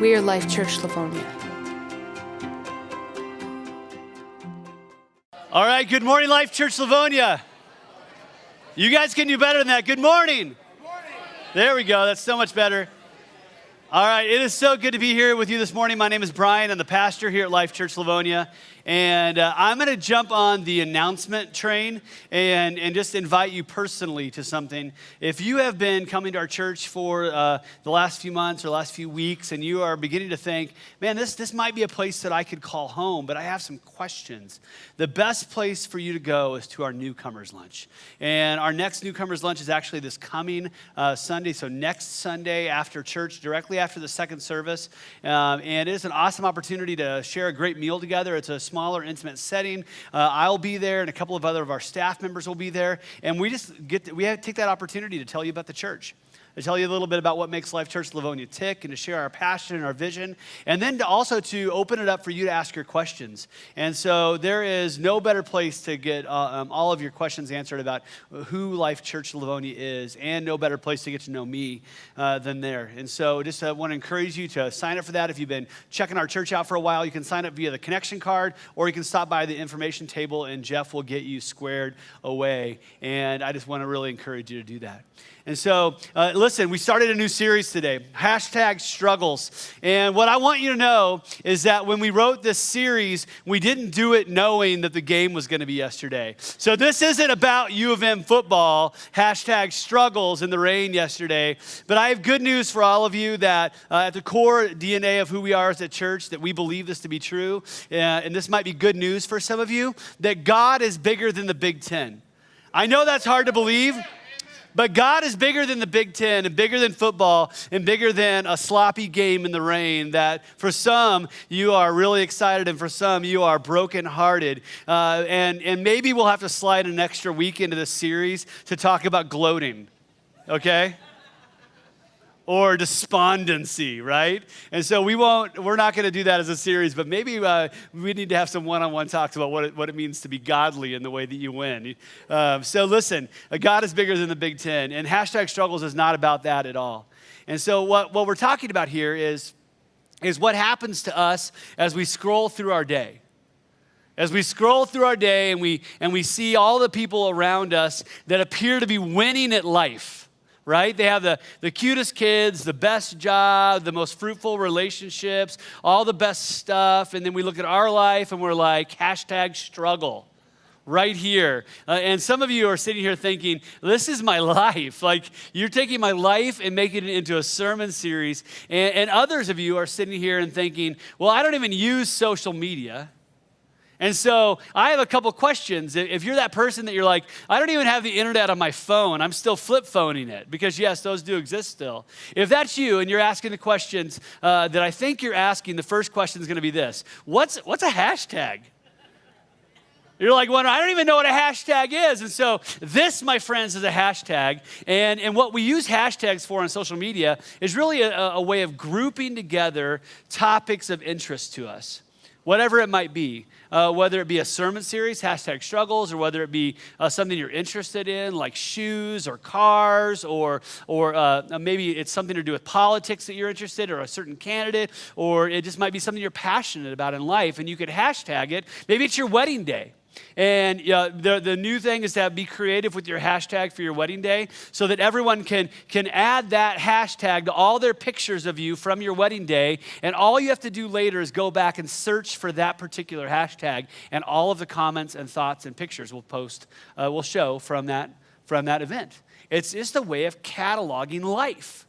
We are Life Church Livonia. All right, good morning, Life Church Livonia. You guys can do better than that. Good morning. Good morning. There we go. That's so much better. All right, it is so good to be here with you this morning. My name is Brian. I'm the pastor here at Life Church Livonia. And I'm going to jump on the announcement train and just invite you personally to something. If you have been coming to our church for the last few months or last few weeks and you are beginning to think, man, this might be a place that I could call home, but I have some questions. The best place for you to go is to our newcomers lunch. And our next newcomers lunch is actually this coming Sunday. So next Sunday after church, directly after the second service. And it is an awesome opportunity to share a great meal together. It's a smaller, intimate setting. I'll be there, and a couple of other of our staff members will be there, and we have to take that opportunity to tell you about the church, to tell you a little bit about what makes Life Church Livonia tick, and to share our passion and our vision, and then to open it up for you to ask your questions. And so there is no better place to get all of your questions answered about who Life Church Livonia is, and no better place to get to know me than there. And so just want to encourage you to sign up for that. If you've been checking our church out for a while, you can sign up via the connection card, or you can stop by the information table, and Jeff will get you squared away. And I just want to really encourage you to do that. And so, listen, we started a new series today, #Struggles. And what I want you to know is that when we wrote this series, we didn't do it knowing that the game was going to be yesterday. So this isn't about U of M football, #Struggles in the rain yesterday. But I have good news for all of you that at the core DNA of who we are as a church, that we believe this to be true. And this might be good news for some of you, that God is bigger than the Big Ten. I know that's hard to believe. But God is bigger than the Big Ten, and bigger than football, and bigger than a sloppy game in the rain, that for some you are really excited, and for some you are brokenhearted. And maybe we'll have to slide an extra week into this series to talk about gloating, okay? Or despondency, right? And so we're not going to do that as a series, but maybe we need to have some one-on-one talks about what it means to be godly in the way that you win. So listen, God is bigger than the Big Ten, and #Struggles is not about that at all. And so what we're talking about here is what happens to us as we scroll through our day. As we scroll through our day and we see all the people around us that appear to be winning at life. Right? They have the cutest kids, the best job, the most fruitful relationships, all the best stuff. And then we look at our life and we're like, #struggle right here. And some of you are sitting here thinking, this is my life. Like, you're taking my life and making it into a sermon series. And others of you are sitting here and thinking, well, I don't even use social media. And so I have a couple questions. If you're that person that you're like, I don't even have the internet on my phone, I'm still flip phoning it, because yes, those do exist still. If that's you and you're asking the questions that I think you're asking, the first question is going to be this: what's a hashtag? You're like, well, I don't even know what a hashtag is. And so this, my friends, is a hashtag. And what we use hashtags for on social media is really a way of grouping together topics of interest to us, whatever it might be. Whether it be a sermon series, #Struggles, or whether it be something you're interested in, like shoes or cars, or maybe it's something to do with politics that you're interested in, or a certain candidate, or it just might be something you're passionate about in life, and you could hashtag it. Maybe it's your wedding day. And the new thing is to be creative with your hashtag for your wedding day, so that everyone can add that hashtag to all their pictures of you from your wedding day. And all you have to do later is go back and search for that particular hashtag, and all of the comments and thoughts and pictures will show from that event. It's just a way of cataloging life,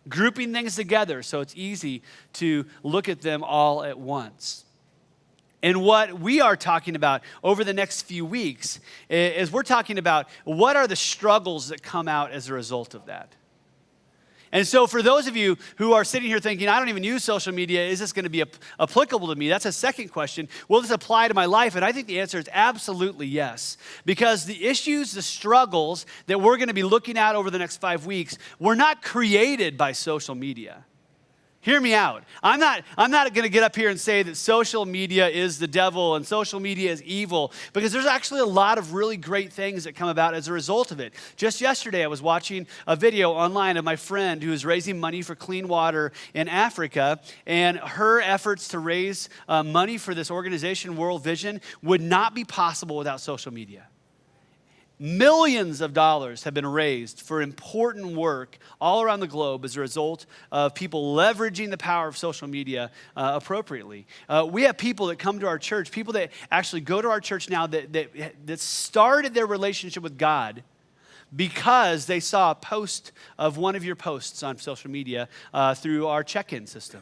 grouping things together so it's easy to look at them all at once. And what we are talking about over the next few weeks is we're talking about what are the struggles that come out as a result of that. And so for those of you who are sitting here thinking, I don't even use social media, is this going to be applicable to me? That's a second question. Will this apply to my life? And I think the answer is absolutely yes. Because the issues, the struggles that we're going to be looking at over the next 5 weeks were not created by social media. Hear me out. I'm not going to get up here and say that social media is the devil and social media is evil, because there's actually a lot of really great things that come about as a result of it. Just yesterday, I was watching a video online of my friend who is raising money for clean water in Africa, and her efforts to raise money for this organization, World Vision, would not be possible without social media. Millions of dollars have been raised for important work all around the globe as a result of people leveraging the power of social media appropriately. We have people that come to our church, people that actually go to our church now that started their relationship with God because they saw a post of one of your posts on social media through our check-in system.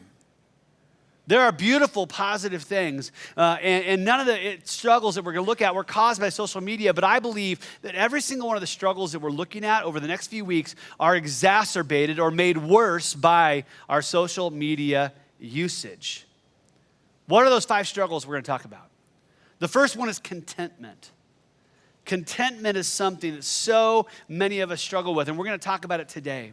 There are beautiful, positive things, and none of the struggles that we're going to look at were caused by social media, but I believe that every single one of the struggles that we're looking at over the next few weeks are exacerbated or made worse by our social media usage. What are those 5 struggles we're going to talk about? The first one is contentment. Contentment is something that so many of us struggle with, and we're going to talk about it today.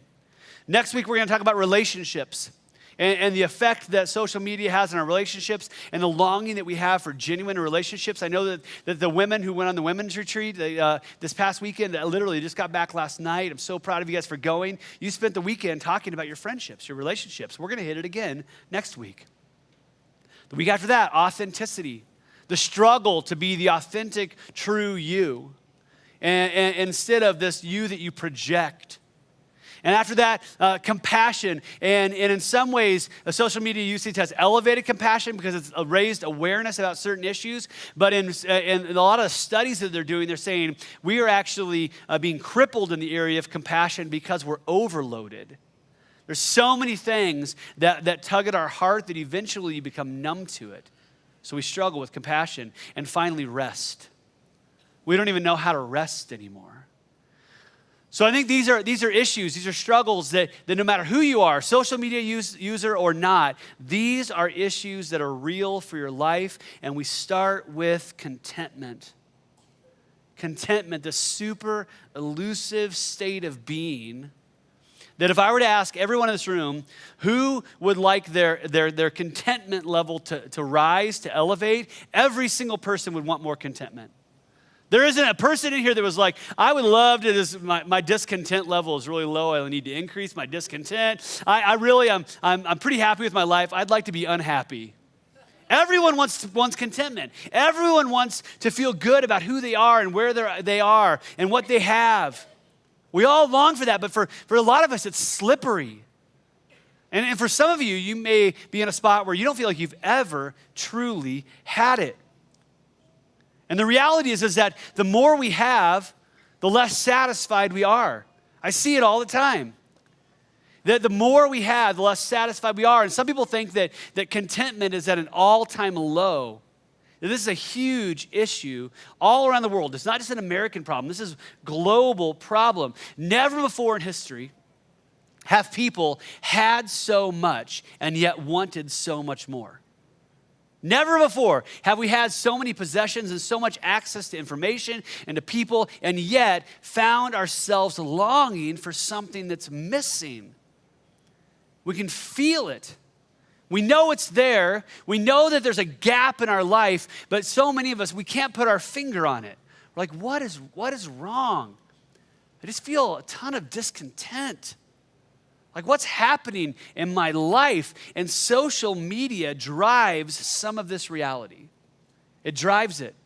Next week, we're going to talk about relationships. And the effect that social media has on our relationships and the longing that we have for genuine relationships. I know that the women who went on the women's retreat this past weekend, literally just got back last night. I'm so proud of you guys for going. You spent the weekend talking about your friendships, your relationships. We're going to hit it again next week. The week after that, authenticity. The struggle to be the authentic, true you. And instead of this you that you project. And after that, compassion. And in some ways, social media usage has elevated compassion because it's raised awareness about certain issues. But in a lot of studies that they're doing, they're saying we are actually being crippled in the area of compassion because we're overloaded. There's so many things that tug at our heart that eventually you become numb to it. So we struggle with compassion. And finally, rest. We don't even know how to rest anymore. So I think these are issues, these are struggles that no matter who you are, social media user or not, these are issues that are real for your life, and we start with contentment. Contentment, the super elusive state of being that if I were to ask everyone in this room who would like their contentment level to rise, to elevate, every single person would want more contentment. There isn't a person in here that was like, I would love to, my discontent level is really low. I need to increase my discontent. I'm pretty happy with my life. I'd like to be unhappy. Everyone wants contentment. Everyone wants to feel good about who they are and where they are and what they have. We all long for that, but for a lot of us, it's slippery. And for some of you, you may be in a spot where you don't feel like you've ever truly had it. And the reality is that the more we have, the less satisfied we are. I see it all the time. That the more we have, the less satisfied we are. And some people think that contentment is at an all-time low. Now, this is a huge issue all around the world. It's not just an American problem. This is a global problem. Never before in history have people had so much and yet wanted so much more. Never before have we had so many possessions and so much access to information and to people, and yet found ourselves longing for something that's missing. We can feel it. We know it's there. We know that there's a gap in our life, but so many of us, we can't put our finger on it. We're like, what is wrong? I just feel a ton of discontent. Like, what's happening in my life? And social media drives some of this reality. It drives it.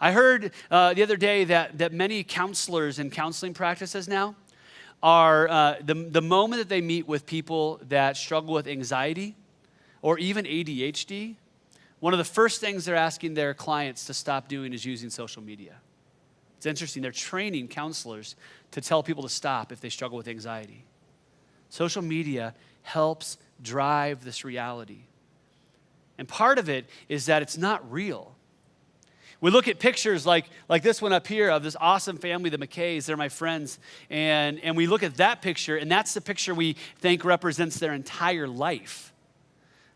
I heard the other day that many counselors in counseling practices now are, the moment that they meet with people that struggle with anxiety or even ADHD, one of the first things they're asking their clients to stop doing is using social media. It's interesting. They're training counselors to tell people to stop if they struggle with anxiety. Social media helps drive this reality. And part of it is that it's not real. We look at pictures like this one up here of this awesome family, the McKays. They're my friends. And we look at that picture, and that's the picture we think represents their entire life.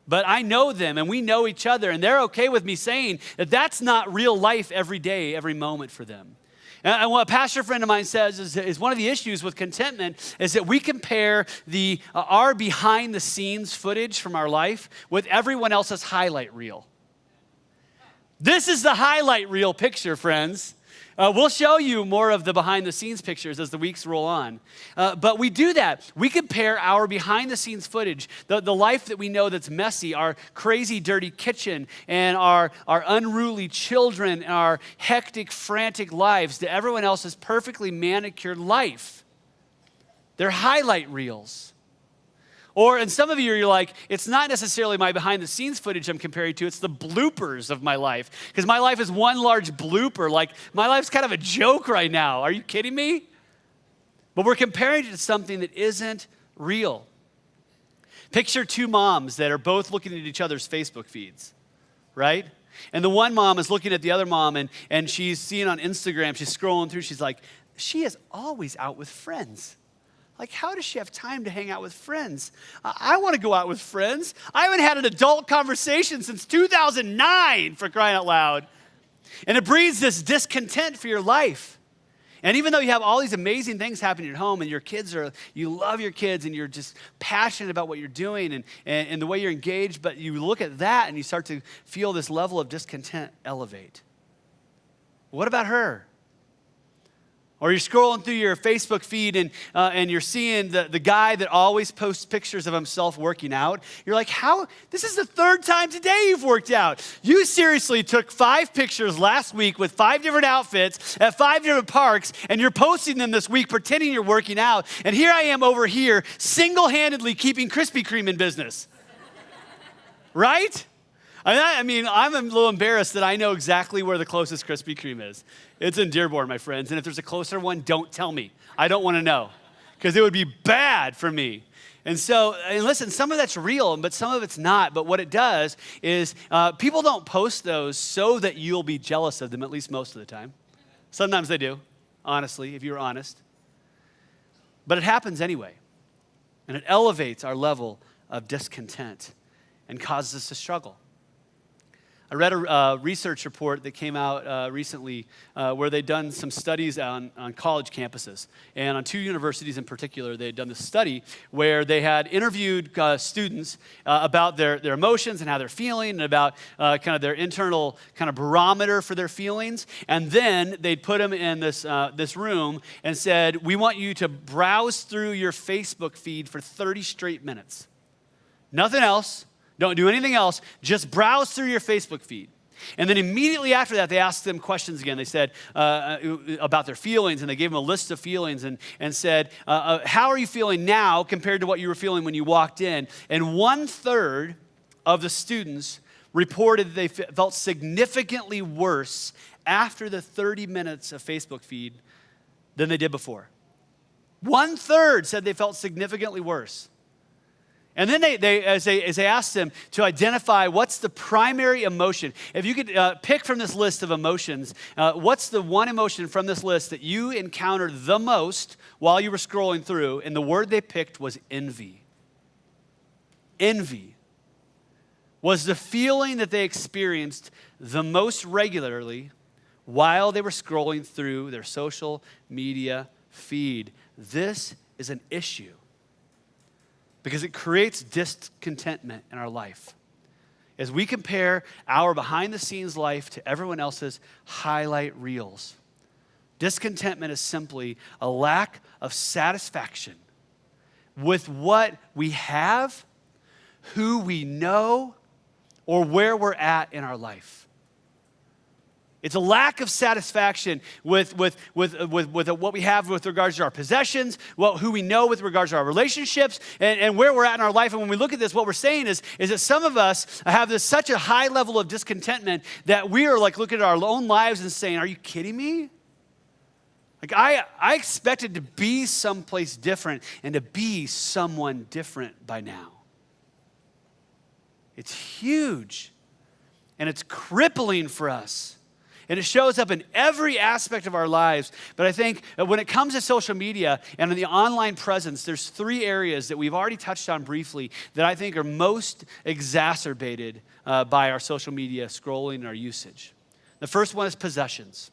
But I know them, and we know each other, and they're okay with me saying that that's not real life every day, every moment for them. And what a pastor friend of mine says is one of the issues with contentment is that we compare our behind the scenes footage from our life with everyone else's highlight reel. This is the highlight reel picture, friends. We'll show you more of the behind the scenes pictures as the weeks roll on. But we do that. We compare our behind the scenes footage, the life that we know that's messy, our crazy, dirty kitchen, and our unruly children, and our hectic, frantic lives to everyone else's perfectly manicured life. They're highlight reels. Or, and some of you, you're like, it's not necessarily my behind the scenes footage I'm comparing to, it's the bloopers of my life. Because my life is one large blooper. Like, my life's kind of a joke right now. Are you kidding me? But we're comparing it to something that isn't real. Picture two moms that are both looking at each other's Facebook feeds, right? And the one mom is looking at the other mom, and she's seeing on Instagram, she's scrolling through, she's like, she is always out with friends. Like, how does she have time to hang out with friends? I want to go out with friends. I haven't had an adult conversation since 2009, for crying out loud. And it breeds this discontent for your life. And even though you have all these amazing things happening at home and you love your kids and you're just passionate about what you're doing and the way you're engaged, but you look at that and you start to feel this level of discontent elevate. What about her? Or you're scrolling through your Facebook feed and you're seeing the guy that always posts pictures of himself working out. You're like, how? This is the third time today you've worked out. You seriously took 5 pictures last week with 5 different outfits at 5 different parks, and you're posting them this week pretending you're working out. And here I am over here single-handedly keeping Krispy Kreme in business. Right? I mean, I'm a little embarrassed that I know exactly where the closest Krispy Kreme is. It's in Dearborn, my friends. And if there's a closer one, don't tell me. I don't want to know because it would be bad for me. And so, and listen, some of that's real, but some of it's not. But what it does is people don't post those so that you'll be jealous of them, at least most of the time. Sometimes they do, honestly, if you're honest. But it happens anyway. And it elevates our level of discontent and causes us to struggle. I read a research report that came out recently where they'd done some studies on college campuses. And on 2 universities in particular, they had done this study where they had interviewed students about their emotions and how they're feeling and about kind of their internal kind of barometer for their feelings. And then they'd put them in this room and said, we want you to browse through your Facebook feed for 30 straight minutes. Nothing else. Don't do anything else. Just browse through your Facebook feed. And then immediately after that, they asked them questions again. They said about their feelings, and they gave them a list of feelings and said, how are you feeling now compared to what you were feeling when you walked in? And 1/3 of the students reported that they felt significantly worse after the 30 minutes of Facebook feed than they did before. 1/3 said they felt significantly worse. And then as they asked them to identify what's the primary emotion, if you could pick from this list of emotions, what's the one emotion from this list that you encountered the most while you were scrolling through? And the word they picked was envy. Envy was the feeling that they experienced the most regularly while they were scrolling through their social media feed. This is an issue, because it creates discontentment in our life. As we compare our behind-the-scenes life to everyone else's highlight reels, discontentment is simply a lack of satisfaction with what we have, who we know, or where we're at in our life. It's a lack of satisfaction with what we have with regards to our possessions, who we know with regards to our relationships, and where we're at in our life. And when we look at this, what we're saying is that some of us have such a high level of discontentment that we are like looking at our own lives and saying, are you kidding me? Like I expected to be someplace different and to be someone different by now. It's huge, and it's crippling for us. And it shows up in every aspect of our lives. But I think when it comes to social media and in the online presence, there's 3 areas that we've already touched on briefly that I think are most exacerbated by our social media scrolling and our usage. The first one is possessions.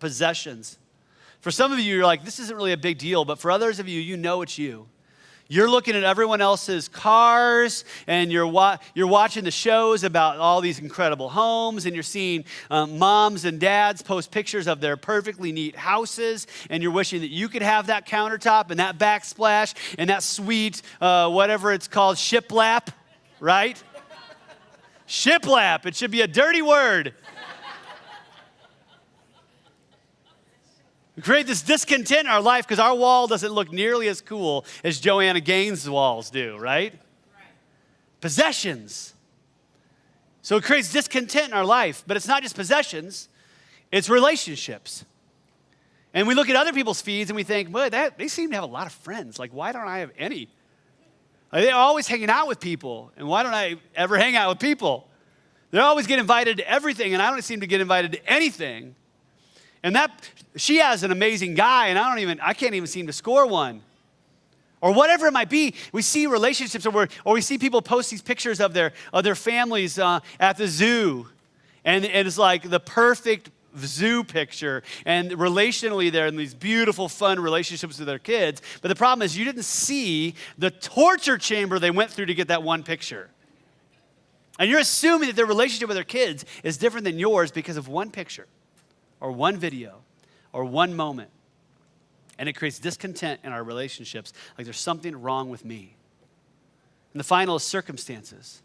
possessions. For some of you, you're like, this isn't really a big deal, but for others of you, you know it's you. You're looking at everyone else's cars, and you're watching the shows about all these incredible homes, and you're seeing moms and dads post pictures of their perfectly neat houses, and you're wishing that you could have that countertop and that backsplash and that sweet, whatever it's called, shiplap, right? Shiplap, it should be a dirty word. We create this discontent in our life because our wall doesn't look nearly as cool as Joanna Gaines' walls do, right? Possessions. So it creates discontent in our life, but it's not just possessions, it's relationships. And we look at other people's feeds and we think, boy, they seem to have a lot of friends. Like, why don't I have any? They're always hanging out with people, and why don't I ever hang out with people? They always get invited to everything, and I don't seem to get invited to anything. And she has an amazing guy, and I can't even seem to score one. Or whatever it might be, we see relationships, or we see people post these pictures of their families at the zoo, and it's like the perfect zoo picture, and relationally they're in these beautiful, fun relationships with their kids. But the problem is you didn't see the torture chamber they went through to get that one picture. And you're assuming that their relationship with their kids is different than yours because of one picture, or one video, or one moment. And it creates discontent in our relationships, like there's something wrong with me. And the final is circumstances.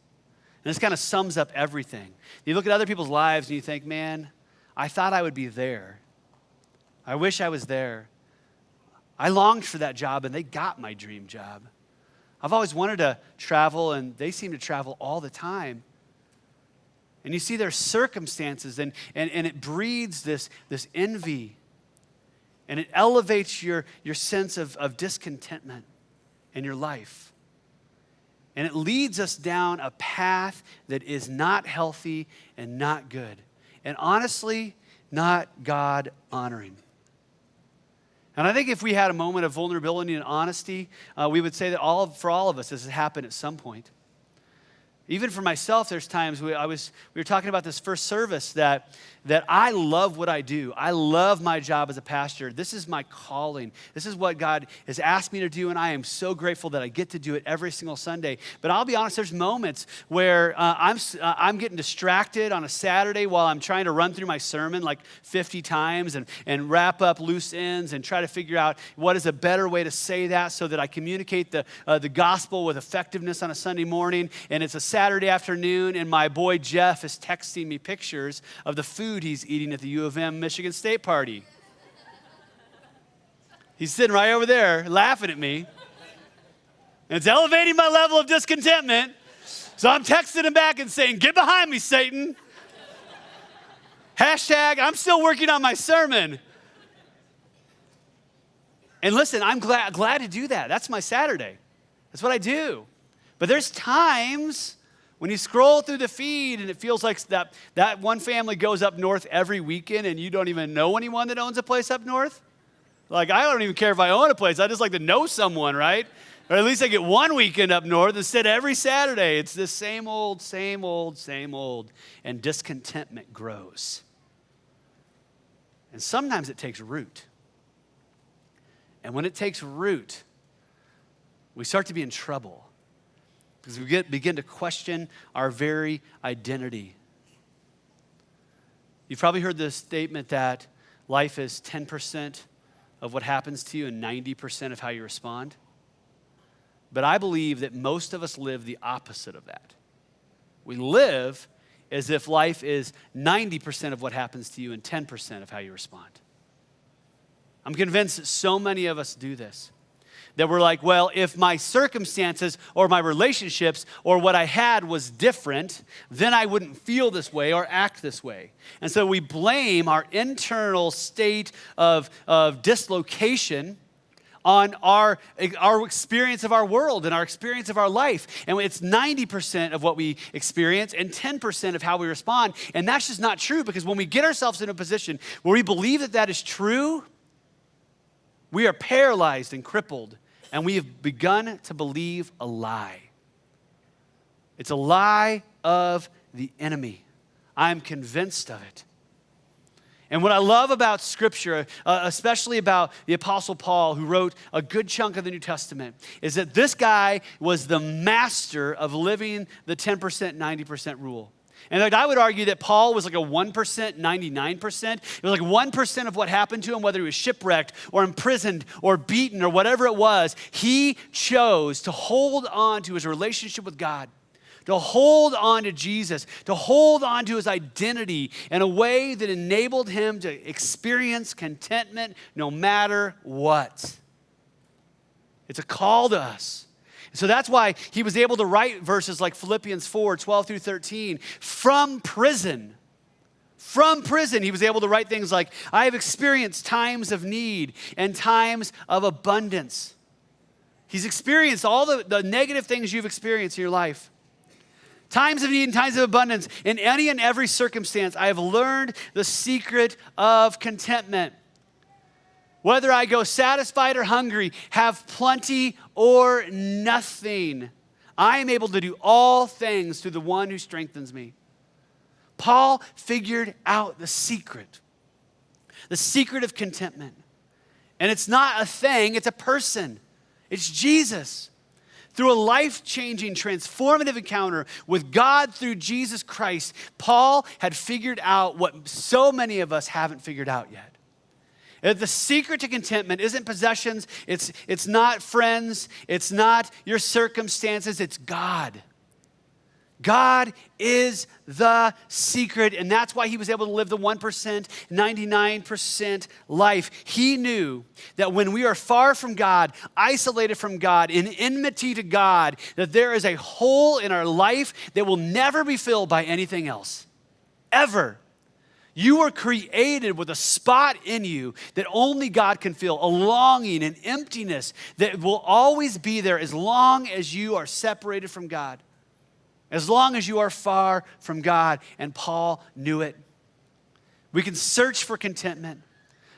And this kind of sums up everything. You look at other people's lives and you think, man, I thought I would be there. I wish I was there. I longed for that job and they got my dream job. I've always wanted to travel and they seem to travel all the time. And you see their circumstances, and it breeds this envy. And it elevates your sense of discontentment in your life. And it leads us down a path that is not healthy and not good. And honestly, not God-honoring. And I think if we had a moment of vulnerability and honesty, we would say that for all of us, this has happened at some point. Even for myself, there's times we were talking about this first service that I love what I do. I love my job as a pastor. This is my calling. This is what God has asked me to do, and I am so grateful that I get to do it every single Sunday. But I'll be honest, there's moments where I'm getting distracted on a Saturday while I'm trying to run through my sermon like 50 times and wrap up loose ends and try to figure out what is a better way to say that so that I communicate the gospel with effectiveness on a Sunday morning. And it's a Saturday afternoon, and my boy Jeff is texting me pictures of the food he's eating at the U of M Michigan State party. He's sitting right over there laughing at me. And it's elevating my level of discontentment. So I'm texting him back and saying, "Get behind me, Satan." Hashtag, I'm still working on my sermon. And listen, I'm glad to do that. That's my Saturday. That's what I do. But there's times when you scroll through the feed and it feels like that one family goes up north every weekend and you don't even know anyone that owns a place up north. Like, I don't even care if I own a place. I just like to know someone, right? Or at least I get one weekend up north instead of every Saturday. It's the same old, same old, same old. And discontentment grows. And sometimes it takes root. And when it takes root, we start to be in trouble. Because we begin to question our very identity. You've probably heard the statement that life is 10% of what happens to you and 90% of how you respond. But I believe that most of us live the opposite of that. We live as if life is 90% of what happens to you and 10% of how you respond. I'm convinced that so many of us do this. That we're like, well, if my circumstances or my relationships or what I had was different, then I wouldn't feel this way or act this way. And so we blame our internal state of dislocation on our experience of our world and our experience of our life. And it's 90% of what we experience and 10% of how we respond. And that's just not true, because when we get ourselves in a position where we believe that that is true, we are paralyzed and crippled. And we have begun to believe a lie. It's a lie of the enemy. I'm convinced of it. And what I love about Scripture, especially about the Apostle Paul, who wrote a good chunk of the New Testament, is that this guy was the master of living the 10%, 90% rule. And I would argue that Paul was like a 1%, 99%. It was like 1% of what happened to him, whether he was shipwrecked or imprisoned or beaten or whatever it was. He chose to hold on to his relationship with God, to hold on to Jesus, to hold on to his identity in a way that enabled him to experience contentment no matter what. It's a call to us. So that's why he was able to write verses like Philippians 4, 12 through 13 from prison. From prison, he was able to write things like, I have experienced times of need and times of abundance. He's experienced all the negative things you've experienced in your life. Times of need and times of abundance. In any and every circumstance, I have learned the secret of contentment. Whether I go satisfied or hungry, have plenty or nothing, I am able to do all things through the one who strengthens me. Paul figured out the secret of contentment. And it's not a thing, it's a person. It's Jesus. Through a life-changing, transformative encounter with God through Jesus Christ, Paul had figured out what so many of us haven't figured out yet. The secret to contentment isn't possessions, it's not friends, it's not your circumstances, it's God. God is the secret, and that's why he was able to live the 1%, 99% life. He knew that when we are far from God, isolated from God, in enmity to God, that there is a hole in our life that will never be filled by anything else, ever. You were created with a spot in you that only God can fill, a longing, an emptiness that will always be there as long as you are separated from God. As long as you are far from God, and Paul knew it. We can search for contentment.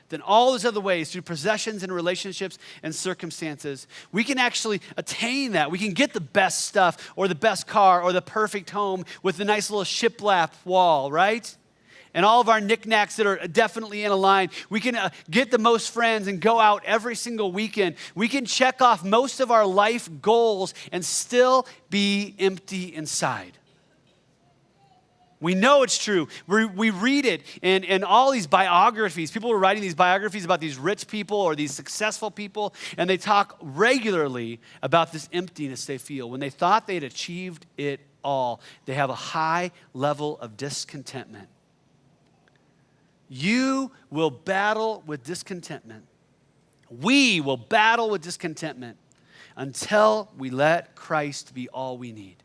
Then all those other ways, through possessions and relationships and circumstances, we can actually attain that. We can get the best stuff or the best car or the perfect home with the nice little shiplap wall, right? And all of our knickknacks that are definitely in a line. We can get the most friends and go out every single weekend. We can check off most of our life goals and still be empty inside. We know it's true. We read it in all these biographies. People are writing these biographies about these rich people or these successful people, and they talk regularly about this emptiness they feel. When they thought they'd achieved it all, they have a high level of discontentment. You will battle with discontentment. We will battle with discontentment until we let Christ be all we need.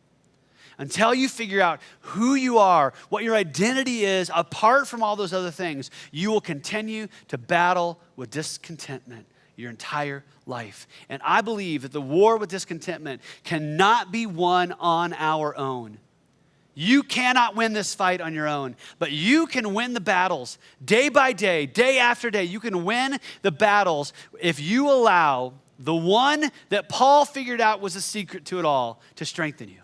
Until you figure out who you are, what your identity is, apart from all those other things, you will continue to battle with discontentment your entire life. And I believe that the war with discontentment cannot be won on our own. You cannot win this fight on your own, but you can win the battles day by day, day after day. You can win the battles if you allow the one that Paul figured out was the secret to it all to strengthen you.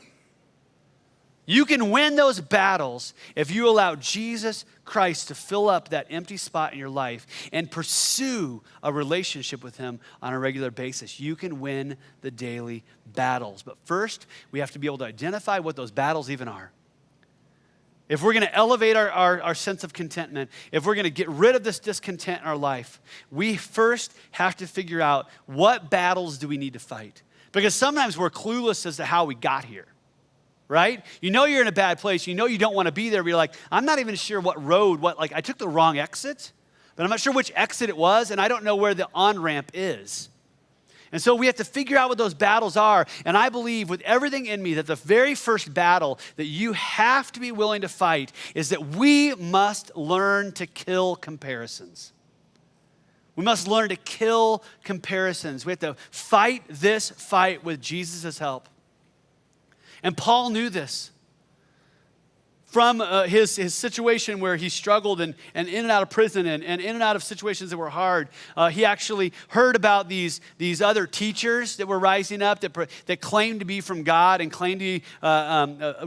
You can win those battles if you allow Jesus Christ to fill up that empty spot in your life and pursue a relationship with him on a regular basis. You can win the daily battles. But first, we have to be able to identify what those battles even are. If we're going to elevate our sense of contentment, if we're going to get rid of this discontent in our life, we first have to figure out what battles do we need to fight. Because sometimes we're clueless as to how we got here, right? You know you're in a bad place. You know you don't want to be there. But you're like, I'm not even sure what road, I took the wrong exit, but I'm not sure which exit it was, and I don't know where the on-ramp is. And so we have to figure out what those battles are. And I believe with everything in me that the very first battle that you have to be willing to fight is that we must learn to kill comparisons. We must learn to kill comparisons. We have to fight this fight with Jesus' help. And Paul knew this. from his situation where he struggled and in and out of prison and in and out of situations that were hard. He actually heard about these other teachers that were rising up that claimed to be from God and claimed to be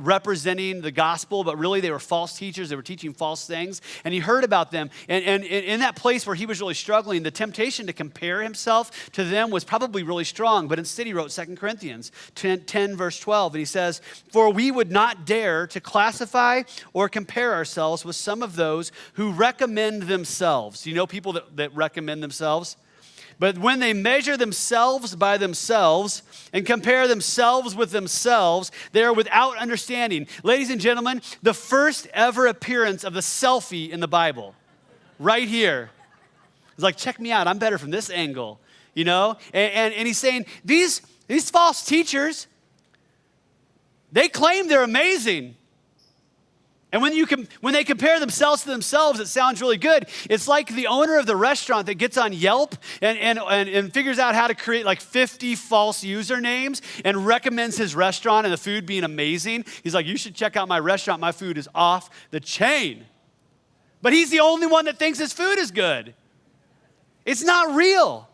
representing the gospel, but really they were false teachers. They were teaching false things. And he heard about them. And in that place where he was really struggling, the temptation to compare himself to them was probably really strong. But instead he wrote 2 Corinthians 10 verse 12. And he says, "For we would not dare to classify or compare ourselves with some of those who recommend themselves." You know people that recommend themselves? "But when they measure themselves by themselves and compare themselves with themselves, they are without understanding." Ladies and gentlemen, the first ever appearance of the selfie in the Bible, right here. It's like, check me out, I'm better from this angle, you know? And he's saying, these false teachers, they claim they're amazing. And when they compare themselves to themselves, it sounds really good. It's like the owner of the restaurant that gets on Yelp and figures out how to create like 50 false usernames and recommends his restaurant and the food being amazing. He's like, "You should check out my restaurant. My food is off the chain." But he's the only one that thinks his food is good. It's not real.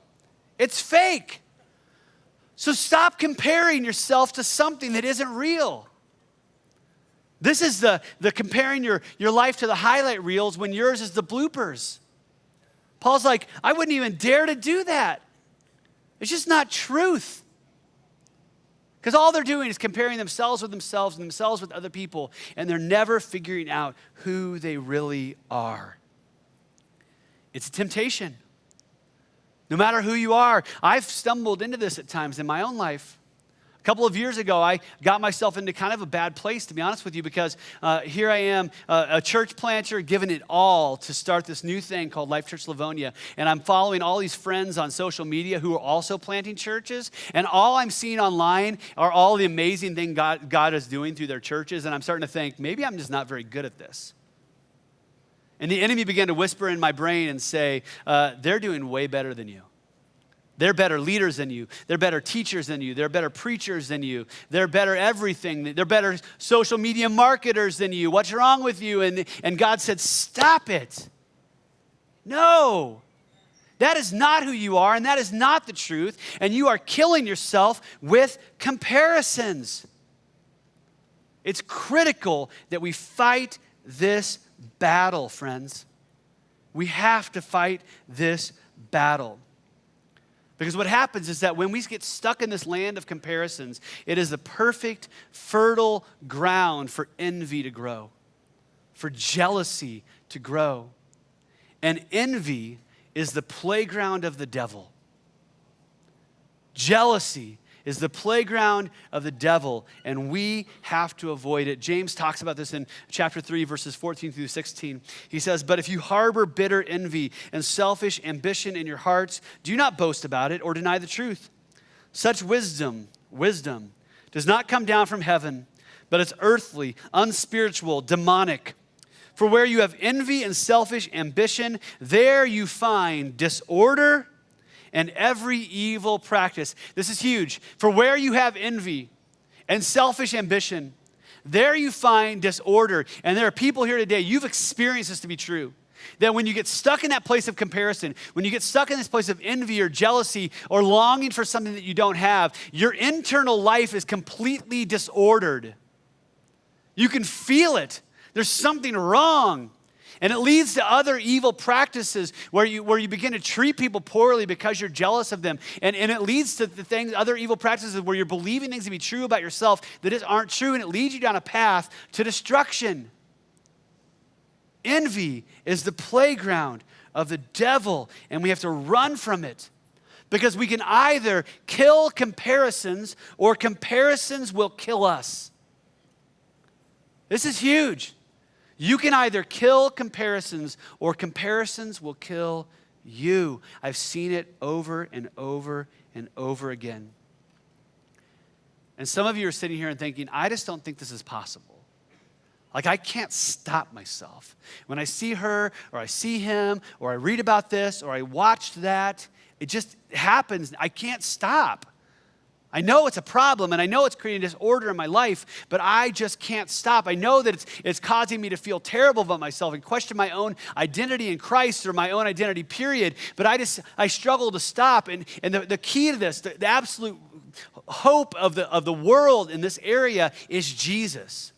It's fake. So stop comparing yourself to something that isn't real. This is the comparing your life to the highlight reels when yours is the bloopers. Paul's like, I wouldn't even dare to do that. It's just not truth. Because all they're doing is comparing themselves with themselves and themselves with other people, and they're never figuring out who they really are. It's a temptation. No matter who you are, I've stumbled into this at times in my own life. A couple of years ago, I got myself into kind of a bad place, to be honest with you, because here I am, a church planter, giving it all to start this new thing called Life Church Livonia. And I'm following all these friends on social media who are also planting churches. And all I'm seeing online are all the amazing things God is doing through their churches. And I'm starting to think, maybe I'm just not very good at this. And the enemy began to whisper in my brain and say, they're doing way better than you. They're better leaders than you. They're better teachers than you. They're better preachers than you. They're better everything. They're better social media marketers than you. What's wrong with you? And God said, stop it. No. That is not who you are, and that is not the truth. And you are killing yourself with comparisons. It's critical that we fight this battle, friends. We have to fight this battle. Because what happens is that when we get stuck in this land of comparisons, it is the perfect, fertile ground for envy to grow, for jealousy to grow. And envy is the playground of the devil. Jealousy is the playground of the devil, and we have to avoid it. James talks about this in chapter 3, verses 14 through 16. He says, "But if you harbor bitter envy and selfish ambition in your hearts, do not boast about it or deny the truth. Such wisdom does not come down from heaven, but it's earthly, unspiritual, demonic. For where you have envy and selfish ambition, there you find disorder and every evil practice." This is huge. For where you have envy and selfish ambition, there you find disorder. And there are people here today, you've experienced this to be true, that when you get stuck in that place of comparison, when you get stuck in this place of envy or jealousy or longing for something that you don't have, your internal life is completely disordered. You can feel it. There's something wrong. And it leads to other evil practices where you begin to treat people poorly because you're jealous of them. And it leads to the things, other evil practices where you're believing things to be true about yourself that aren't true, and it leads you down a path to destruction. Envy is the playground of the devil, and we have to run from it because we can either kill comparisons or comparisons will kill us. This is huge. You can either kill comparisons or comparisons will kill you. I've seen it over and over and over again. And some of you are sitting here and thinking, I just don't think this is possible. Like, I can't stop myself. When I see her or I see him or I read about this or I watched that, it just happens. I can't stop. I know it's a problem, and I know it's creating disorder in my life, but I just can't stop. I know that it's causing me to feel terrible about myself and question my own identity in Christ or my own identity, period. But I struggle to stop. And the key to this, the absolute hope of the world in this area is Jesus.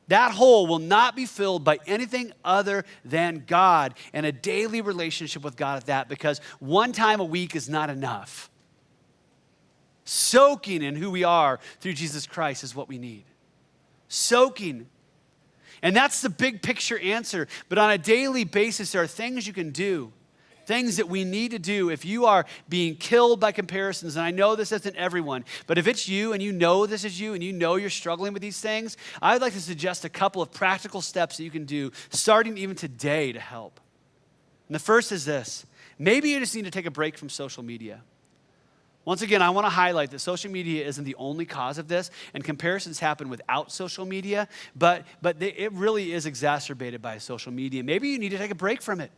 That hole will not be filled by anything other than God and a daily relationship with God at that, because one time a week is not enough. Soaking in who we are through Jesus Christ is what we need. Soaking. And that's the big picture answer. But on a daily basis, there are things you can do, things that we need to do if you are being killed by comparisons. And I know this isn't everyone, but if it's you and you know this is you and you know you're struggling with these things, I'd like to suggest a couple of practical steps that you can do starting even today to help. And the first is this. Maybe you just need to take a break from social media. Once again, I want to highlight that social media isn't the only cause of this, and comparisons happen without social media, but it really is exacerbated by social media. Maybe you need to take a break from it.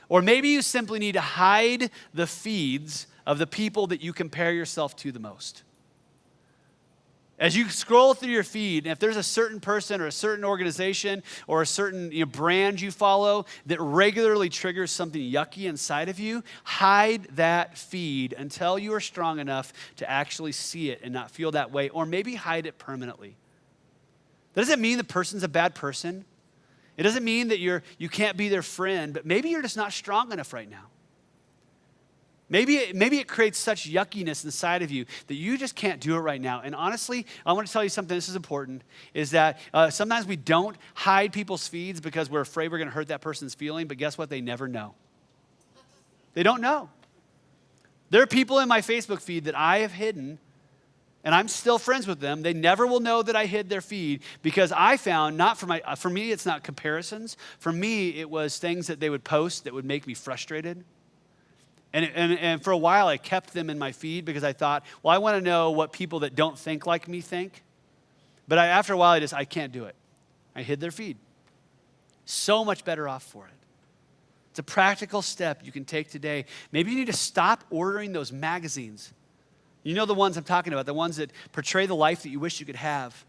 Or maybe you simply need to hide the feeds of the people that you compare yourself to the most. As you scroll through your feed, and if there's a certain person or a certain organization or a certain brand you follow that regularly triggers something yucky inside of you, hide that feed until you are strong enough to actually see it and not feel that way, or maybe hide it permanently. That doesn't mean the person's a bad person. It doesn't mean that you can't be their friend, but maybe you're just not strong enough right now. Maybe it creates such yuckiness inside of you that you just can't do it right now. And honestly, I want to tell you something, this is important, is that sometimes we don't hide people's feeds because we're afraid we're going to hurt that person's feeling, but guess what? They never know. They don't know. There are people in my Facebook feed that I have hidden, and I'm still friends with them. They never will know that I hid their feed because I found, for me, it's not comparisons. For me, it was things that they would post that would make me frustrated. And for a while, I kept them in my feed because I thought, well, I want to know what people that don't think like me think. But after a while, I can't do it. I hid their feed. So much better off for it. It's a practical step you can take today. Maybe you need to stop ordering those magazines. You know the ones I'm talking about, the ones that portray the life that you wish you could have.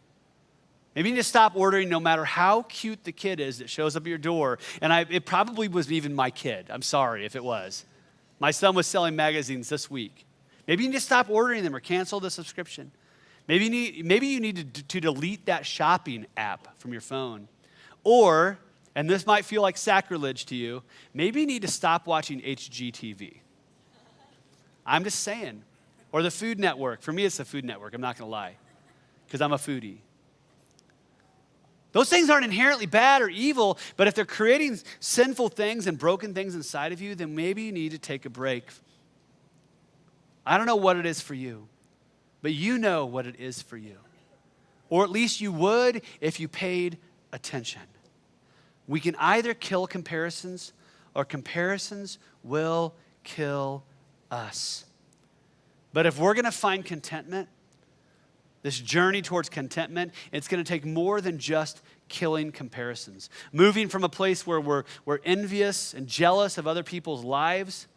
Maybe you need to stop ordering no matter how cute the kid is that shows up at your door. And it probably was even my kid. I'm sorry if it was. My son was selling magazines this week. Maybe you need to stop ordering them or cancel the subscription. Maybe you need to delete that shopping app from your phone. Or, and this might feel like sacrilege to you, maybe you need to stop watching HGTV. I'm just saying. Or the Food Network. For me, it's the Food Network. I'm not going to lie, because I'm a foodie. Those things aren't inherently bad or evil, but if they're creating sinful things and broken things inside of you, then maybe you need to take a break. I don't know what it is for you, but you know what it is for you. Or at least you would if you paid attention. We can either kill comparisons or comparisons will kill us. But if we're going to find contentment, this journey towards contentment, it's going to take more than just killing comparisons. Moving from a place where we're envious and jealous of other people's lives.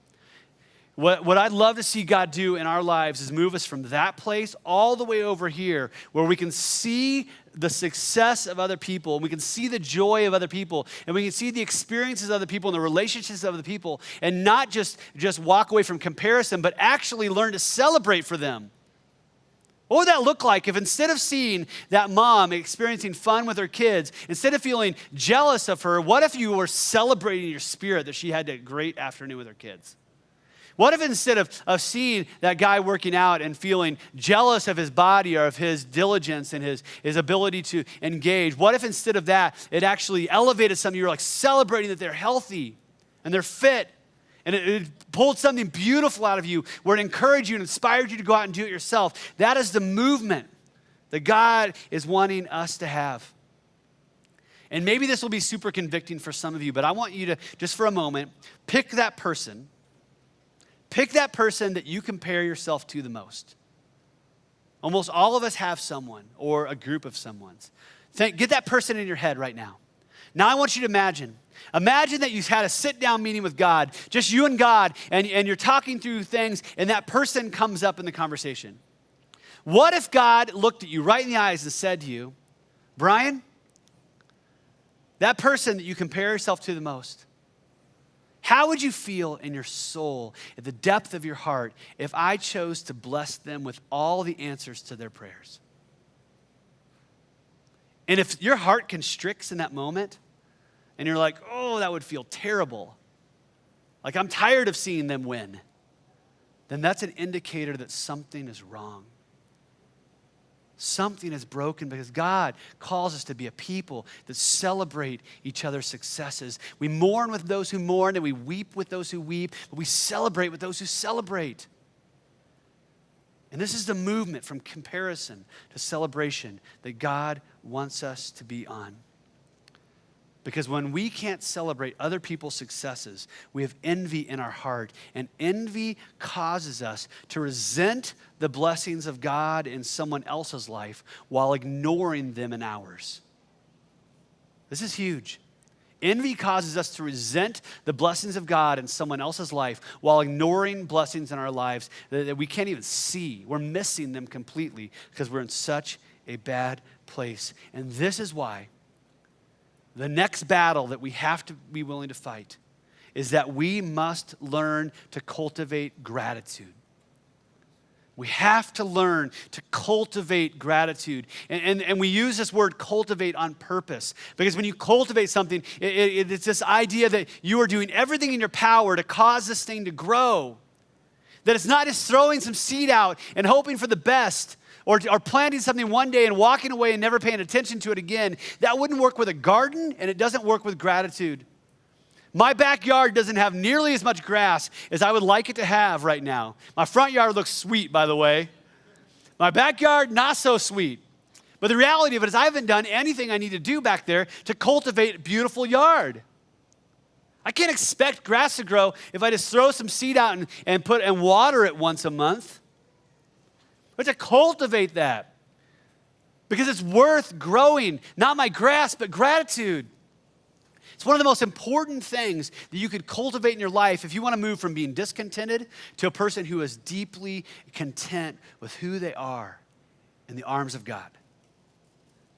What I'd love to see God do in our lives is move us from that place all the way over here where we can see the success of other people, and we can see the joy of other people, and we can see the experiences of other people and the relationships of other people, and not just walk away from comparison, but actually learn to celebrate for them. What would that look like if instead of seeing that mom experiencing fun with her kids, instead of feeling jealous of her, what if you were celebrating your spirit that she had a great afternoon with her kids? What if instead of seeing that guy working out and feeling jealous of his body or of his diligence and his ability to engage, what if instead of that, it actually elevated something? You were like celebrating that they're healthy and they're fit, and it pulled something beautiful out of you where it encouraged you and inspired you to go out and do it yourself. That is the movement that God is wanting us to have. And maybe this will be super convicting for some of you, but I want you to, just for a moment, pick that person that you compare yourself to the most. Almost all of us have someone or a group of someone's. Get that person in your head right now. Now I want you to imagine that you've had a sit-down meeting with God, just you and God, and you're talking through things, and that person comes up in the conversation. What if God looked at you right in the eyes and said to you, Brian, that person that you compare yourself to the most, how would you feel in your soul, at the depth of your heart, if I chose to bless them with all the answers to their prayers? And if your heart constricts in that moment, and you're like, oh, that would feel terrible, like I'm tired of seeing them win, then that's an indicator that something is wrong. Something is broken because God calls us to be a people that celebrate each other's successes. We mourn with those who mourn and we weep with those who weep, but we celebrate with those who celebrate. And this is the movement from comparison to celebration that God wants us to be on. Because when we can't celebrate other people's successes, we have envy in our heart. And envy causes us to resent the blessings of God in someone else's life while ignoring them in ours. This is huge. Envy causes us to resent the blessings of God in someone else's life while ignoring blessings in our lives that we can't even see. We're missing them completely because we're in such a bad place. And this is why the next battle that we have to be willing to fight is that we must learn to cultivate gratitude. We have to learn to cultivate gratitude. And we use this word cultivate on purpose because when you cultivate something, it's this idea that you are doing everything in your power to cause this thing to grow. That it's not just throwing some seed out and hoping for the best, or planting something one day and walking away and never paying attention to it again. That wouldn't work with a garden, and it doesn't work with gratitude. My backyard doesn't have nearly as much grass as I would like it to have right now. My front yard looks sweet, by the way. My backyard, not so sweet. But the reality of it is I haven't done anything I need to do back there to cultivate a beautiful yard. I can't expect grass to grow if I just throw some seed out and water it once a month. We have to cultivate that because it's worth growing, not my grass, but gratitude. It's one of the most important things that you could cultivate in your life if you want to move from being discontented to a person who is deeply content with who they are in the arms of God.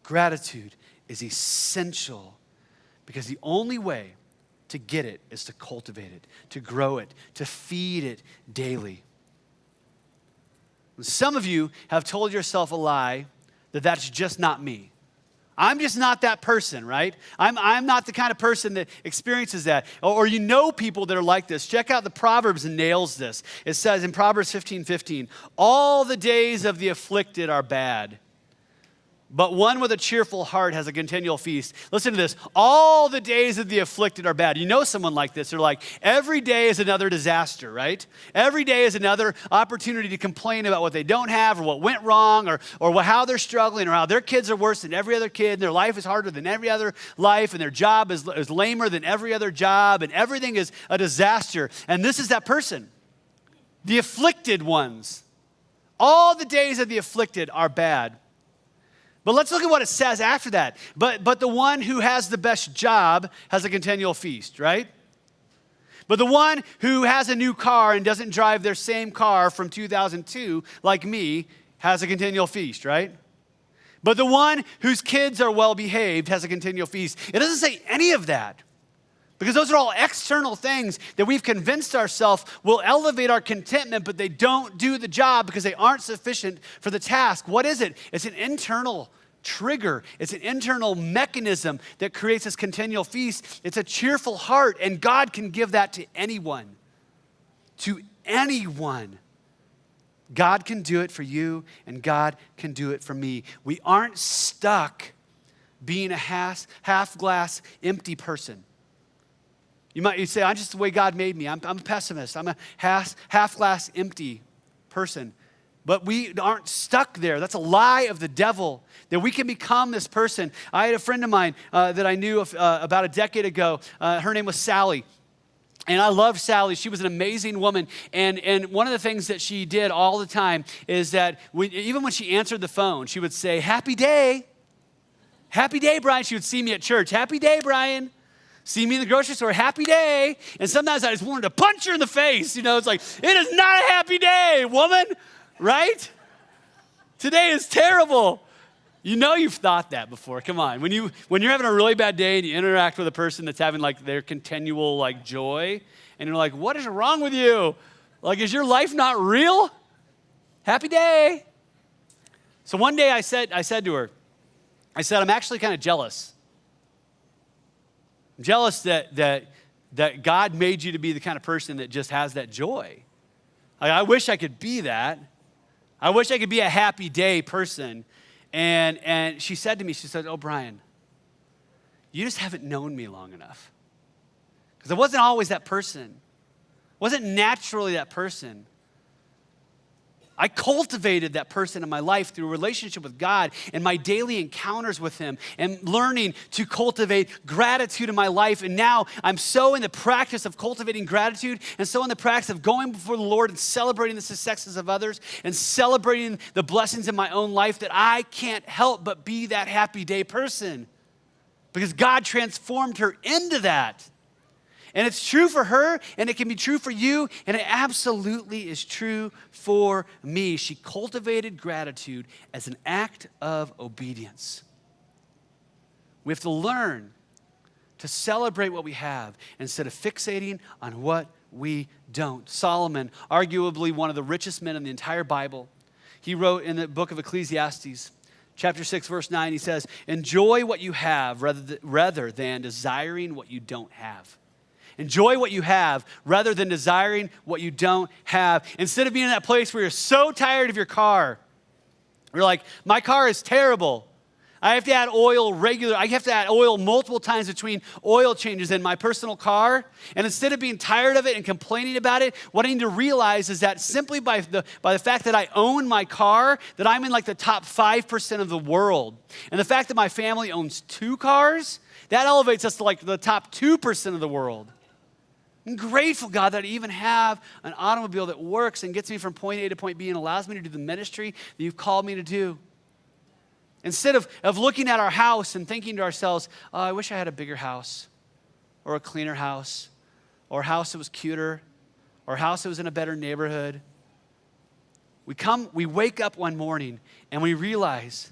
Gratitude is essential because the only way to get it is to cultivate it, to grow it, to feed it daily. Some of you have told yourself a lie that that's just not me. I'm just not that person, right? I'm not the kind of person that experiences that. Or you know people that are like this. Check out the Proverbs and nails this. It says in Proverbs 15:15, all the days of the afflicted are bad, but one with a cheerful heart has a continual feast. Listen to this. All the days of the afflicted are bad. You know someone like this. They're like, every day is another disaster, right? Every day is another opportunity to complain about what they don't have or what went wrong or how they're struggling or how their kids are worse than every other kid and their life is harder than every other life and their job is lamer than every other job and everything is a disaster. And this is that person. The afflicted ones. All the days of the afflicted are bad. But let's look at what it says after that. But the one who has the best job has a continual feast, right? But the one who has a new car and doesn't drive their same car from 2002, like me, has a continual feast, right? But the one whose kids are well behaved has a continual feast. It doesn't say any of that. Because those are all external things that we've convinced ourselves will elevate our contentment, but they don't do the job because they aren't sufficient for the task. What is it? It's an internal trigger. It's an internal mechanism that creates this continual feast. It's a cheerful heart, and God can give that to anyone. To anyone. God can do it for you, and God can do it for me. We aren't stuck being a half glass empty person. You say, I'm just the way God made me. I'm a pessimist. I'm a half glass empty person. But we aren't stuck there. That's a lie of the devil, that we can become this person. I had a friend of mine that I knew about a decade ago. Her name was Sally. And I loved Sally. She was an amazing woman. And one of the things that she did all the time is that even when she answered the phone, she would say, happy day. Happy day, Brian. She would see me at church. Happy day, Brian. See me in the grocery store. Happy day. And sometimes I just wanted to punch her in the face. It's like, it is not a happy day, woman, right? Today is terrible. You've thought that before. Come on. When you're having a really bad day and you interact with a person that's having like their continual like joy, and you're like, what is wrong with you? Like, is your life not real? Happy day. So one day I said to her, I'm actually kind of jealous. I'm jealous that God made you to be the kind of person that just has that joy. Like, I wish I could be that. I wish I could be a happy day person. And she said to me, oh, Brian, you just haven't known me long enough. Because I wasn't always that person. Wasn't naturally that person. I cultivated that person in my life through a relationship with God and my daily encounters with him and learning to cultivate gratitude in my life. And now I'm so in the practice of cultivating gratitude and so in the practice of going before the Lord and celebrating the successes of others and celebrating the blessings in my own life that I can't help but be that happy day person because God transformed her into that. And it's true for her, and it can be true for you, and it absolutely is true for me. She cultivated gratitude as an act of obedience. We have to learn to celebrate what we have instead of fixating on what we don't. Solomon, arguably one of the richest men in the entire Bible, he wrote in the book of Ecclesiastes, chapter 6, verse 9, he says, enjoy what you have rather than desiring what you don't have. Enjoy what you have rather than desiring what you don't have. Instead of being in that place where you're so tired of your car, you're like, my car is terrible. I have to add oil regularly. I have to add oil multiple times between oil changes in my personal car. And instead of being tired of it and complaining about it, what I need to realize is that simply by the fact that I own my car, that I'm in like the top 5% of the world. And the fact that my family owns 2 cars, that elevates us to like the top 2% of the world. I'm grateful, God, that I even have an automobile that works and gets me from point A to point B and allows me to do the ministry that you've called me to do. Instead of looking at our house and thinking to ourselves, oh, I wish I had a bigger house or a cleaner house or a house that was cuter or a house that was in a better neighborhood. We wake up one morning and we realize,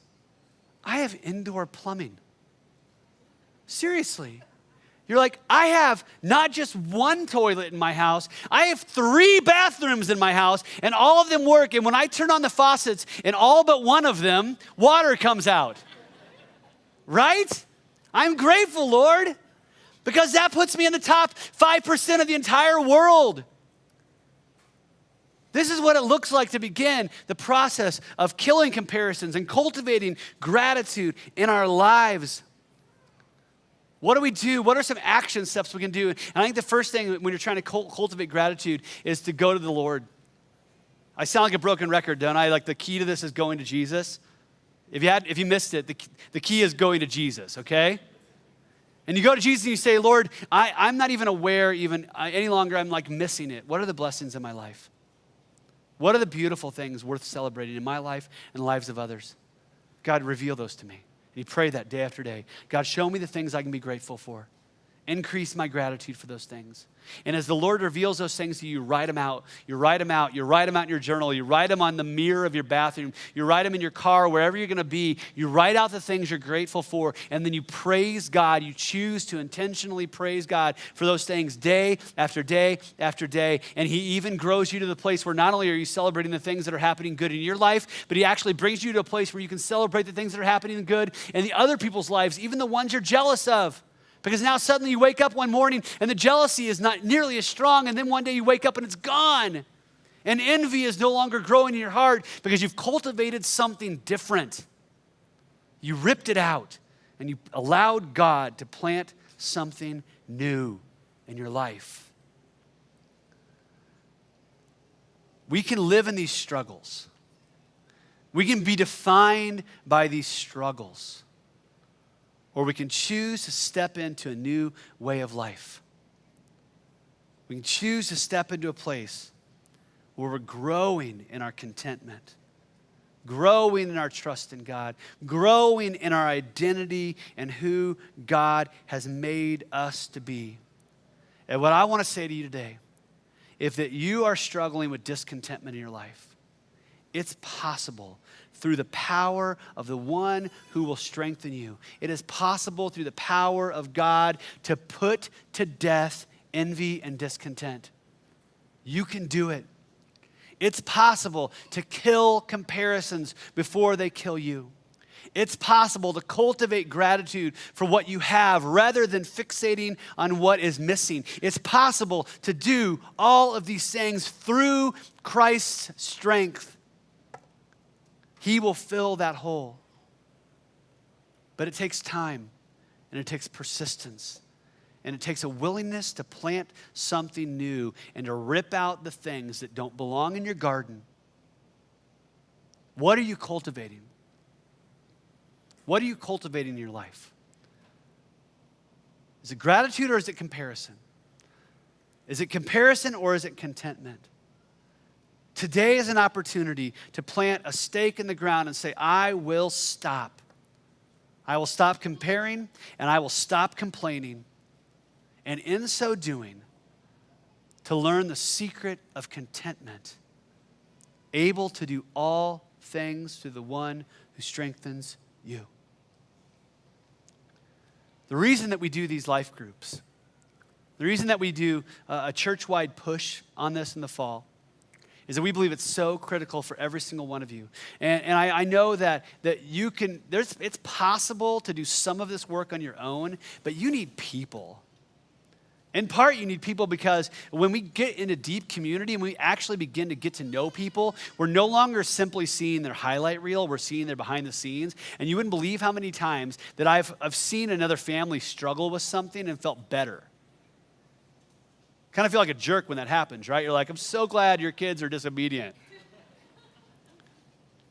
I have indoor plumbing. Seriously. You're like, I have not just one toilet in my house, I have 3 bathrooms in my house, and all of them work. And when I turn on the faucets, in all but one of them, water comes out. Right? I'm grateful, Lord, because that puts me in the top 5% of the entire world. This is what it looks like to begin the process of killing comparisons and cultivating gratitude in our lives. What do we do? What are some action steps we can do? And I think the first thing when you're trying to cultivate gratitude is to go to the Lord. I sound like a broken record, don't I? Like the key to this is going to Jesus. If you missed it, the key is going to Jesus, okay? And you go to Jesus and you say, Lord, I'm not even aware any longer. I'm like missing it. What are the blessings in my life? What are the beautiful things worth celebrating in my life and the lives of others? God, reveal those to me. And you pray that day after day. God, show me the things I can be grateful for. Increase my gratitude for those things. And as the Lord reveals those things to you, write them out. You write them out. You write them out in your journal. You write them on the mirror of your bathroom. You write them in your car, wherever you're going to be. You write out the things you're grateful for, and then you praise God. You choose to intentionally praise God for those things day after day after day. And he even grows you to the place where not only are you celebrating the things that are happening good in your life, but he actually brings you to a place where you can celebrate the things that are happening good in the other people's lives, even the ones you're jealous of. Because now suddenly you wake up one morning and the jealousy is not nearly as strong, and then one day you wake up and it's gone. And envy is no longer growing in your heart because you've cultivated something different. You ripped it out and you allowed God to plant something new in your life. We can live in these struggles. We can be defined by these struggles. Or we can choose to step into a new way of life. We can choose to step into a place where we're growing in our contentment, growing in our trust in God, growing in our identity and who God has made us to be. And what I want to say to you today, if that you are struggling with discontentment in your life, it's possible through the power of the one who will strengthen you. It is possible through the power of God to put to death envy and discontent. You can do it. It's possible to kill comparisons before they kill you. It's possible to cultivate gratitude for what you have rather than fixating on what is missing. It's possible to do all of these things through Christ's strength. He will fill that hole. But it takes time, and it takes persistence, and it takes a willingness to plant something new and to rip out the things that don't belong in your garden. What are you cultivating? What are you cultivating in your life? Is it gratitude or is it comparison? Is it comparison or is it contentment? Today is an opportunity to plant a stake in the ground and say, I will stop. I will stop comparing and I will stop complaining. And in so doing, to learn the secret of contentment, able to do all things through the one who strengthens you. The reason that we do these life groups, the reason that we do a church-wide push on this in the fall, is that we believe it's so critical for every single one of you. And I know that you can, it's possible to do some of this work on your own, but you need people. In part, you need people because when we get into deep community and we actually begin to get to know people, we're no longer simply seeing their highlight reel, we're seeing their behind the scenes. And you wouldn't believe how many times that I've seen another family struggle with something and felt better. Kind of feel like a jerk when that happens, right? You're like, I'm so glad your kids are disobedient.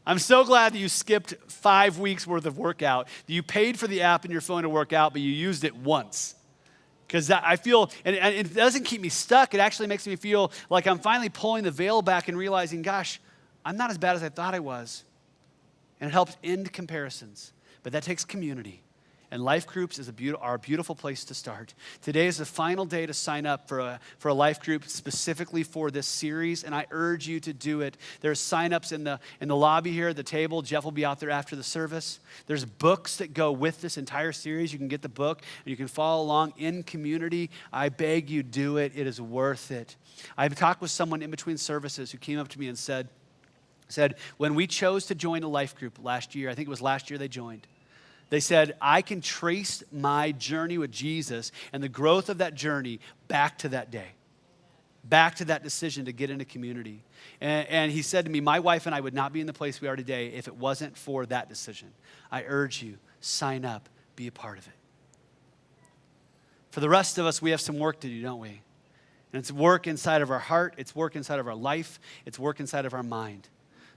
I'm so glad that you skipped 5 weeks worth of workout, that you paid for the app in your phone to work out, but you used it once. Because I feel, and it doesn't keep me stuck, it actually makes me feel like I'm finally pulling the veil back and realizing, gosh, I'm not as bad as I thought I was. And it helps end comparisons. But that takes community. And life groups are a beautiful place to start. Today is the final day to sign up for a life group specifically for this series, and I urge you to do it. There's sign-ups in the lobby here at the table. Jeff will be out there after the service. There's books that go with this entire series. You can get the book, and you can follow along in community. I beg you, do it. It is worth it. I've talked with someone in between services who came up to me and said, when we chose to join a life group last year, I think it was last year they joined, they said, I can trace my journey with Jesus and the growth of that journey back to that day, back to that decision to get into community. And he said to me, my wife and I would not be in the place we are today if it wasn't for that decision. I urge you, sign up, be a part of it. For the rest of us, we have some work to do, don't we? And it's work inside of our heart, it's work inside of our life, it's work inside of our mind.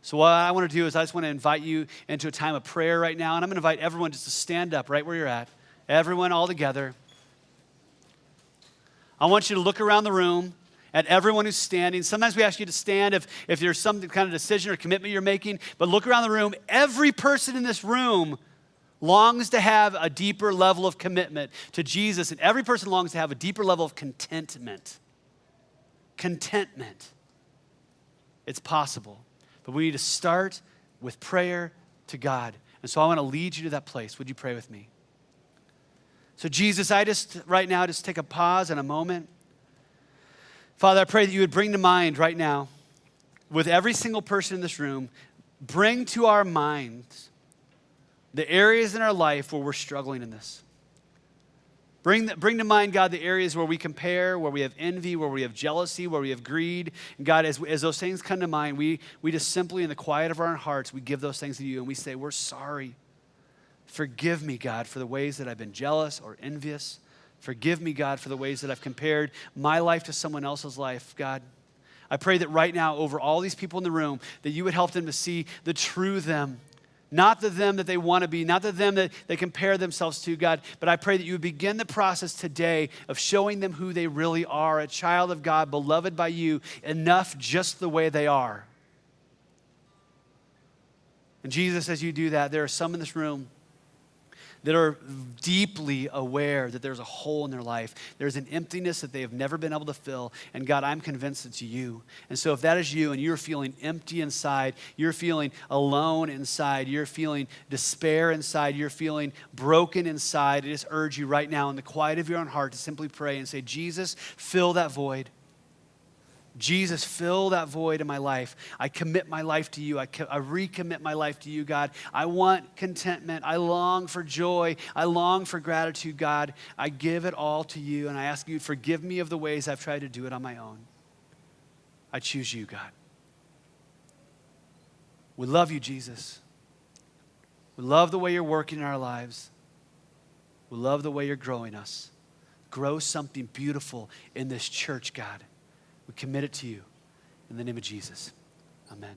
So what I want to do is I just want to invite you into a time of prayer right now. And I'm going to invite everyone just to stand up right where you're at. Everyone all together. I want you to look around the room at everyone who's standing. Sometimes we ask you to stand if there's some kind of decision or commitment you're making. But look around the room. Every person in this room longs to have a deeper level of commitment to Jesus. And every person longs to have a deeper level of contentment. Contentment. It's possible. But we need to start with prayer to God. And so I want to lead you to that place. Would you pray with me? So Jesus, I just right now just take a pause and a moment. Father, I pray that you would bring to mind right now, with every single person in this room, bring to our minds the areas in our life where we're struggling in this. Bring to mind, God, the areas where we compare, where we have envy, where we have jealousy, where we have greed. And God, as those things come to mind, we just simply, in the quiet of our own hearts, we give those things to you and we say, we're sorry. Forgive me, God, for the ways that I've been jealous or envious. Forgive me, God, for the ways that I've compared my life to someone else's life, God. I pray that right now, over all these people in the room, that you would help them to see the true them. Not the them that they want to be, not the them that they compare themselves to, God, but I pray that you would begin the process today of showing them who they really are, a child of God, beloved by you, enough just the way they are. And Jesus, as you do that, there are some in this room that are deeply aware that there's a hole in their life. There's an emptiness that they have never been able to fill. And God, I'm convinced it's you. And so if that is you and you're feeling empty inside, you're feeling alone inside, you're feeling despair inside, you're feeling broken inside, I just urge you right now in the quiet of your own heart to simply pray and say, Jesus, fill that void. Jesus, fill that void in my life. I commit my life to you. I recommit my life to you, God. I want contentment. I long for joy. I long for gratitude, God. I give it all to you, and I ask you to forgive me of the ways I've tried to do it on my own. I choose you, God. We love you, Jesus. We love the way you're working in our lives. We love the way you're growing us. Grow something beautiful in this church, God. We commit it to you in the name of Jesus. Amen.